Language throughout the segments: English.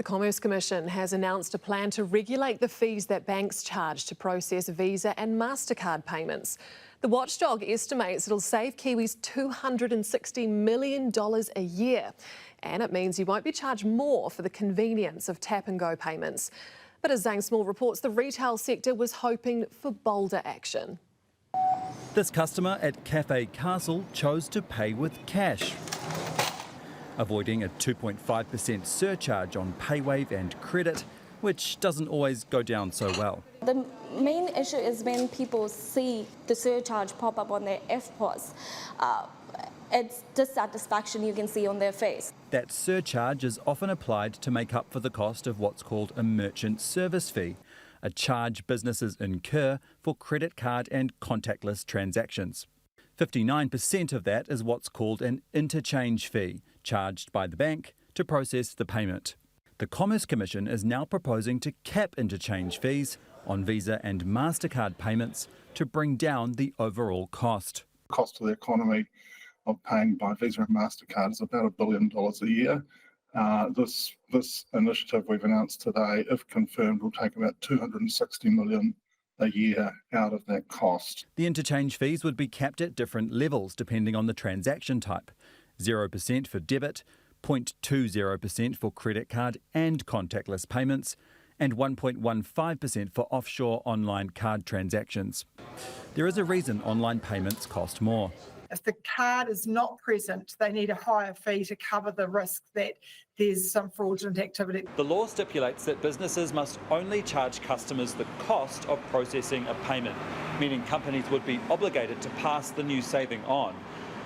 The Commerce Commission has announced a plan to regulate the fees that banks charge to process Visa and Mastercard payments. The watchdog estimates it'll save Kiwis $260 million a year, and it means you won't be charged more for the convenience of tap-and-go payments. But as Zane Small reports, the retail sector was hoping for bolder action. This customer at Cafe Castle chose to pay with cash, avoiding a 2.5% surcharge on PayWave and credit, which doesn't always go down so well. The main issue is when people see the surcharge pop up on their FPOS. It's dissatisfaction you can see on their face. That surcharge is often applied to make up for the cost of what's called a merchant service fee, a charge businesses incur for credit card and contactless transactions. 59% of that is what's called an interchange fee, charged by the bank to process the payment. The Commerce Commission is now proposing to cap interchange fees on Visa and Mastercard payments to bring down the overall cost. The cost to the economy of paying by Visa and Mastercard is about $1 billion a year. This initiative we've announced today, if confirmed, will take about $260 million a year out of that cost. The interchange fees would be capped at different levels depending on the transaction type. 0% for debit, 0.20% for credit card and contactless payments, and 1.15% for offshore online card transactions. There is a reason online payments cost more. If the card is not present, they need a higher fee to cover the risk that there's some fraudulent activity. The law stipulates that businesses must only charge customers the cost of processing a payment, meaning companies would be obligated to pass the new saving on.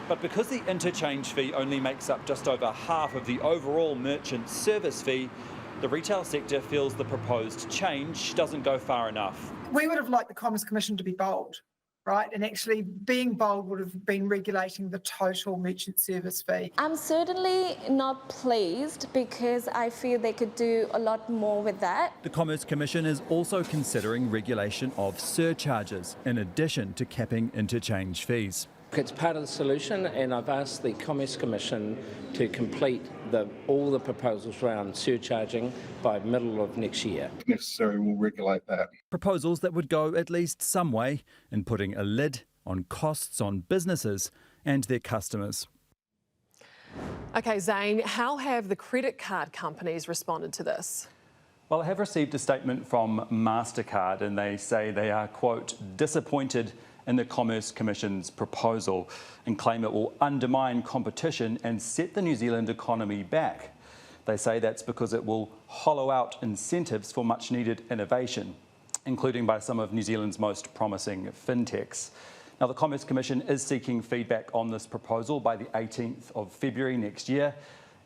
But because the interchange fee only makes up just over half of the overall merchant service fee, the retail sector feels the proposed change doesn't go far enough. We would have liked the Commerce Commission to be bold, right? And actually being bold would have been regulating the total merchant service fee. I'm certainly not pleased because I feel they could do a lot more with that. The Commerce Commission is also considering regulation of surcharges in addition to capping interchange fees. It's part of the solution, and I've asked the Commerce Commission to complete all the proposals around surcharging by middle of next year. If necessary, we'll regulate that. Proposals that would go at least some way in putting a lid on costs on businesses and their customers. OK, Zane, how have the credit card companies responded to this? Well, I have received a statement from Mastercard, and they say they are, quote, disappointed in the Commerce Commission's proposal and claim it will undermine competition and set the New Zealand economy back. They say that's because it will hollow out incentives for much needed innovation, including by some of New Zealand's most promising fintechs. Now, the Commerce Commission is seeking feedback on this proposal by the 18th of February next year,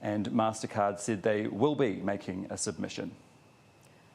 and Mastercard said they will be making a submission.